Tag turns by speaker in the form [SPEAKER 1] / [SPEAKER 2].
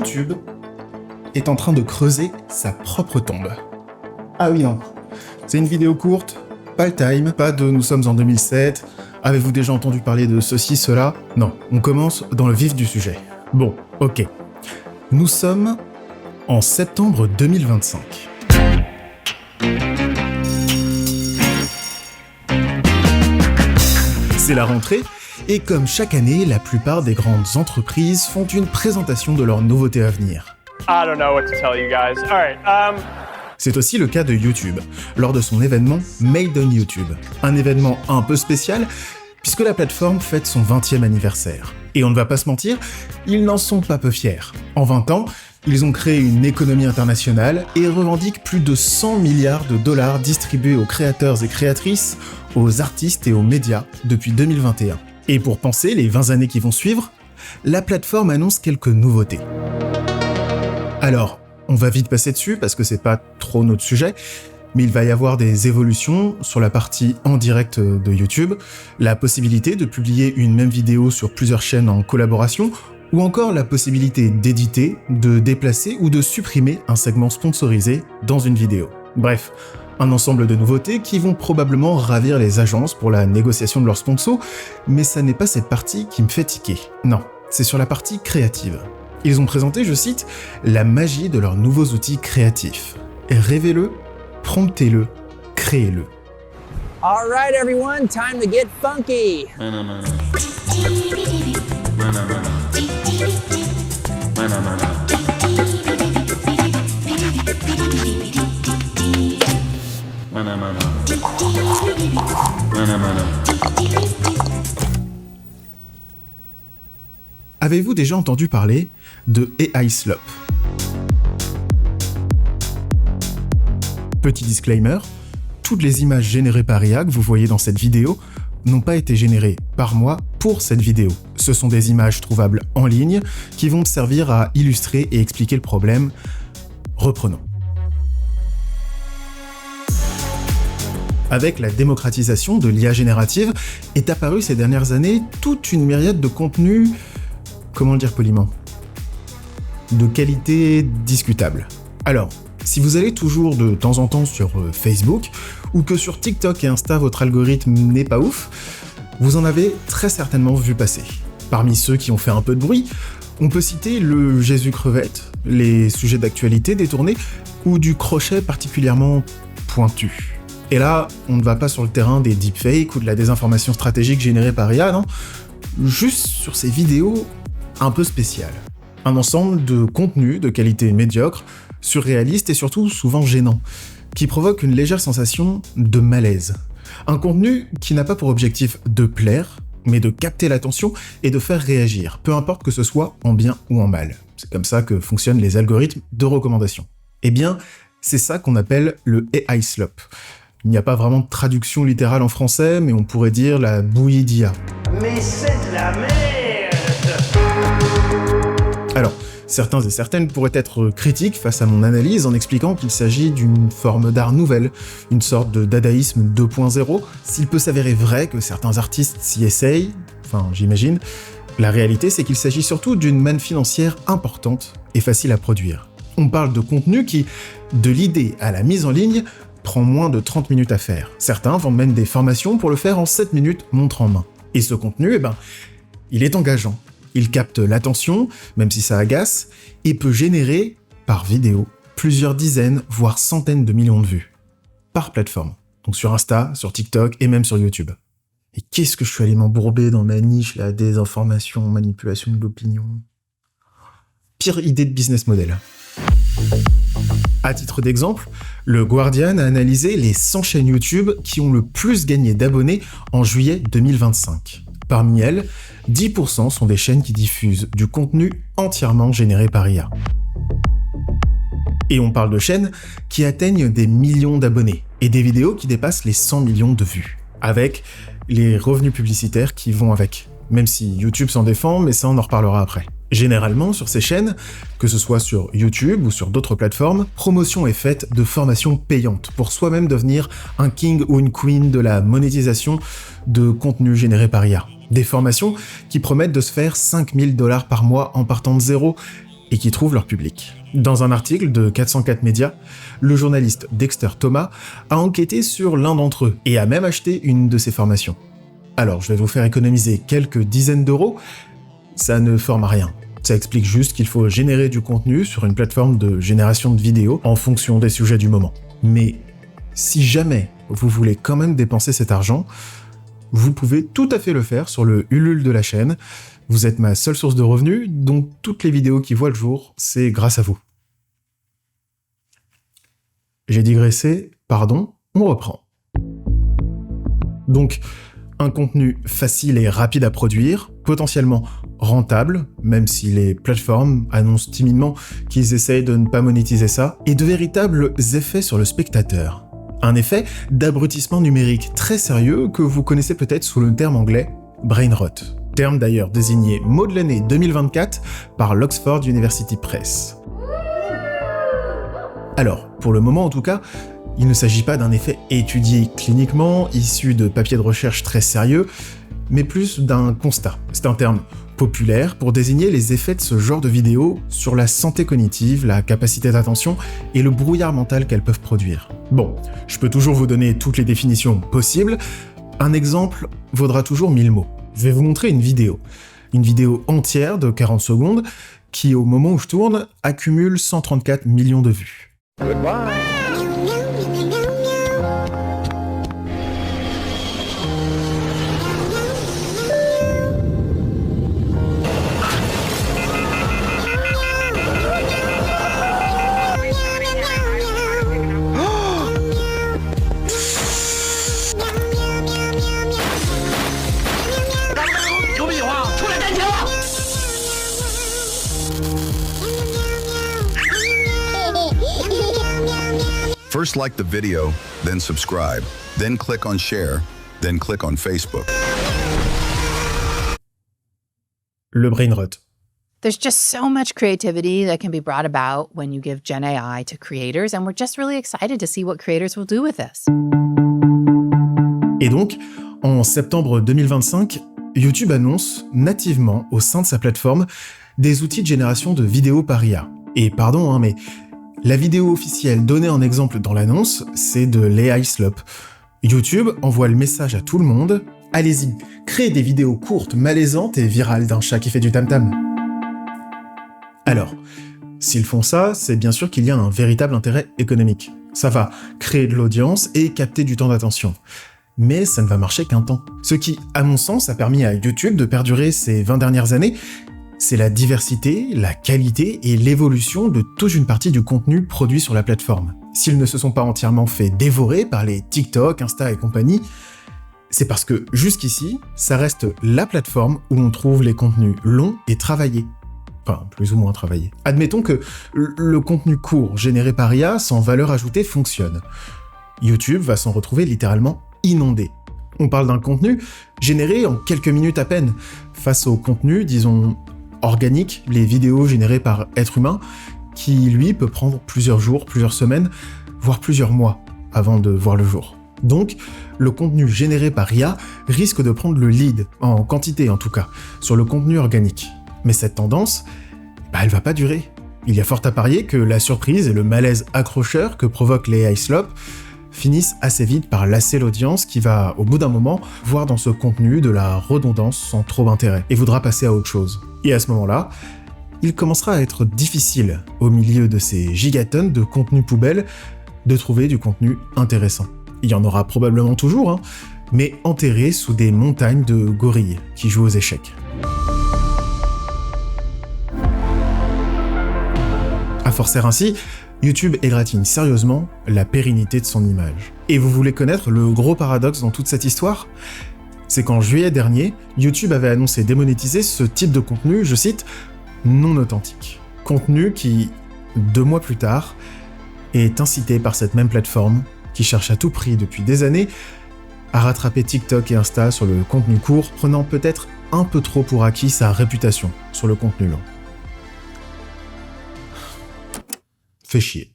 [SPEAKER 1] YouTube est en train de creuser sa propre tombe. Ah oui, non. C'est une vidéo courte, pas le time, pas de nous sommes en 2007, avez-vous déjà entendu parler de ceci, cela? Non, on commence dans le vif du sujet. Bon, ok. Nous sommes en septembre 2025. C'est la rentrée, et comme chaque année, la plupart des grandes entreprises font une présentation de leurs nouveautés à venir.
[SPEAKER 2] I don't know what to tell you guys. All right,
[SPEAKER 1] C'est aussi le cas de YouTube, lors de son événement Made on YouTube. Un événement un peu spécial, puisque la plateforme fête son 20e anniversaire. Et on ne va pas se mentir, ils n'en sont pas peu fiers. En 20 ans, ils ont créé une économie internationale et revendiquent plus de 100 milliards de dollars distribués aux créateurs et créatrices, aux artistes et aux médias depuis 2021. Et pour penser les 20 années qui vont suivre, la plateforme annonce quelques nouveautés. Alors, on va vite passer dessus parce que c'est pas trop notre sujet, mais il va y avoir des évolutions sur la partie en direct de YouTube, la possibilité de publier une même vidéo sur plusieurs chaînes en collaboration, ou encore la possibilité d'éditer, de déplacer ou de supprimer un segment sponsorisé dans une vidéo. Bref, un ensemble de nouveautés qui vont probablement ravir les agences pour la négociation de leurs sponsors, mais ça n'est pas cette partie qui me fait tiquer. Non, c'est sur la partie créative. Ils ont présenté, je cite, la magie de leurs nouveaux outils créatifs. Rêvez-le, promptez-le, créez-le.
[SPEAKER 3] All right, everyone, time to get funky.
[SPEAKER 1] Avez-vous déjà entendu parler de AI Slop? Petit disclaimer, toutes les images générées par IA que vous voyez dans cette vidéo n'ont pas été générées par moi pour cette vidéo. Ce sont des images trouvables en ligne qui vont me servir à illustrer et expliquer le problème. Reprenons. Avec la démocratisation de l'IA générative, est apparue ces dernières années toute une myriade de contenus, comment le dire poliment, de qualité discutable. Alors, si vous allez toujours de temps en temps sur Facebook, ou que sur TikTok et Insta votre algorithme n'est pas ouf, vous en avez très certainement vu passer. Parmi ceux qui ont fait un peu de bruit, on peut citer le Jésus crevette, les sujets d'actualité détournés, ou du crochet particulièrement pointu. Et là, on ne va pas sur le terrain des deepfakes ou de la désinformation stratégique générée par IA, non, juste sur ces vidéos un peu spéciales. Un ensemble de contenus de qualité médiocre, surréaliste et surtout souvent gênant, qui provoque une légère sensation de malaise. Un contenu qui n'a pas pour objectif de plaire, mais de capter l'attention et de faire réagir, peu importe que ce soit en bien ou en mal. C'est comme ça que fonctionnent les algorithmes de recommandation. Eh bien, c'est ça qu'on appelle le AI Slop. Il n'y a pas vraiment de traduction littérale en français, mais on pourrait dire la bouillie d'IA.
[SPEAKER 4] Mais c'est de la merde!
[SPEAKER 1] Alors, certains et certaines pourraient être critiques face à mon analyse en expliquant qu'il s'agit d'une forme d'art nouvelle, une sorte de dadaïsme 2.0. S'il peut s'avérer vrai que certains artistes s'y essayent, enfin j'imagine, la réalité c'est qu'il s'agit surtout d'une manne financière importante et facile à produire. On parle de contenu qui, de l'idée à la mise en ligne, prend moins de 30 minutes à faire. Certains vendent même des formations pour le faire en 7 minutes montre en main. Et ce contenu, il est engageant. Il capte l'attention, même si ça agace, et peut générer, par vidéo, plusieurs dizaines, voire centaines de millions de vues. Par plateforme. Donc sur Insta, sur TikTok et même sur YouTube. Et qu'est-ce que je suis allé m'embourber dans ma niche, la désinformation, manipulation de l'opinion. Pire idée de business model. À titre d'exemple, le Guardian a analysé les 100 chaînes YouTube qui ont le plus gagné d'abonnés en juillet 2025. Parmi elles, 10% sont des chaînes qui diffusent du contenu entièrement généré par IA. Et on parle de chaînes qui atteignent des millions d'abonnés et des vidéos qui dépassent les 100 millions de vues, avec les revenus publicitaires qui vont avec. Même si YouTube s'en défend, mais ça on en reparlera après. Généralement, sur ces chaînes, que ce soit sur YouTube ou sur d'autres plateformes, promotion est faite de formations payantes pour soi-même devenir un king ou une queen de la monétisation de contenu généré par IA. Des formations qui promettent de se faire 5 000 $ par mois en partant de zéro et qui trouvent leur public. Dans un article de 404 Médias, le journaliste Dexter Thomas a enquêté sur l'un d'entre eux et a même acheté une de ses formations. Alors, je vais vous faire économiser quelques dizaines d'euros, ça ne forme à rien. Ça explique juste qu'il faut générer du contenu sur une plateforme de génération de vidéos en fonction des sujets du moment. Mais si jamais vous voulez quand même dépenser cet argent, vous pouvez tout à fait le faire sur le Ulule de la chaîne. Vous êtes ma seule source de revenus, donc toutes les vidéos qui voient le jour, c'est grâce à vous. J'ai digressé, pardon, on reprend. Donc, un contenu facile et rapide à produire, potentiellement rentable, même si les plateformes annoncent timidement qu'ils essayent de ne pas monétiser ça, et de véritables effets sur le spectateur. Un effet d'abrutissement numérique très sérieux que vous connaissez peut-être sous le terme anglais brain rot. Terme d'ailleurs désigné mot de l'année 2024 par l'Oxford University Press. Alors, pour le moment en tout cas, il ne s'agit pas d'un effet étudié cliniquement, issu de papiers de recherche très sérieux, mais plus d'un constat. C'est un terme populaire pour désigner les effets de ce genre de vidéos sur la santé cognitive, la capacité d'attention et le brouillard mental qu'elles peuvent produire. Bon, je peux toujours vous donner toutes les définitions possibles, un exemple vaudra toujours 1000 mots. Je vais vous montrer une vidéo entière de 40 secondes qui, au moment où je tourne, accumule 134 millions de vues.
[SPEAKER 3] Goodbye.
[SPEAKER 5] First like the video, then subscribe, then click on share, then click on Facebook.
[SPEAKER 1] Le brain rot.
[SPEAKER 6] There's just so much creativity that can be brought about when you give Gen AI to creators, and we're just really excited to see what creators will do with this.
[SPEAKER 1] Et donc, en septembre 2025, YouTube annonce nativement au sein de sa plateforme des outils de génération de vidéos par IA. Et pardon, mais la vidéo officielle donnée en exemple dans l'annonce, c'est de l'AI Slop. YouTube envoie le message à tout le monde, allez-y, créez des vidéos courtes, malaisantes et virales d'un chat qui fait du tam-tam. Alors, s'ils font ça, c'est bien sûr qu'il y a un véritable intérêt économique. Ça va créer de l'audience et capter du temps d'attention. Mais ça ne va marcher qu'un temps. Ce qui, à mon sens, a permis à YouTube de perdurer ces 20 dernières années, c'est la diversité, la qualité et l'évolution de toute une partie du contenu produit sur la plateforme. S'ils ne se sont pas entièrement fait dévorer par les TikTok, Insta et compagnie, c'est parce que jusqu'ici, ça reste la plateforme où on trouve les contenus longs et travaillés. Enfin, plus ou moins travaillés. Admettons que le contenu court généré par IA sans valeur ajoutée fonctionne. YouTube va s'en retrouver littéralement inondé. On parle d'un contenu généré en quelques minutes à peine, face au contenu, disons, organique, les vidéos générées par être humain, qui, lui, peut prendre plusieurs jours, plusieurs semaines, voire plusieurs mois avant de voir le jour. Donc, le contenu généré par IA risque de prendre le lead, en quantité en tout cas, sur le contenu organique. Mais cette tendance, elle va pas durer. Il y a fort à parier que la surprise et le malaise accrocheur que provoque les AI Slop finissent assez vite par lasser l'audience qui va, au bout d'un moment, voir dans ce contenu de la redondance sans trop d'intérêt, et voudra passer à autre chose. Et à ce moment-là, il commencera à être difficile, au milieu de ces gigatonnes de contenu poubelle, de trouver du contenu intéressant. Il y en aura probablement toujours, mais enterré sous des montagnes de gorilles qui jouent aux échecs. À forcer ainsi, YouTube égratigne sérieusement la pérennité de son image. Et vous voulez connaître le gros paradoxe dans toute cette histoire ? C'est qu'en juillet dernier, YouTube avait annoncé démonétiser ce type de contenu, je cite, non authentique. Contenu qui, 2 mois plus tard, est incité par cette même plateforme, qui cherche à tout prix depuis des années à rattraper TikTok et Insta sur le contenu court, prenant peut-être un peu trop pour acquis sa réputation sur le contenu long. Fait chier.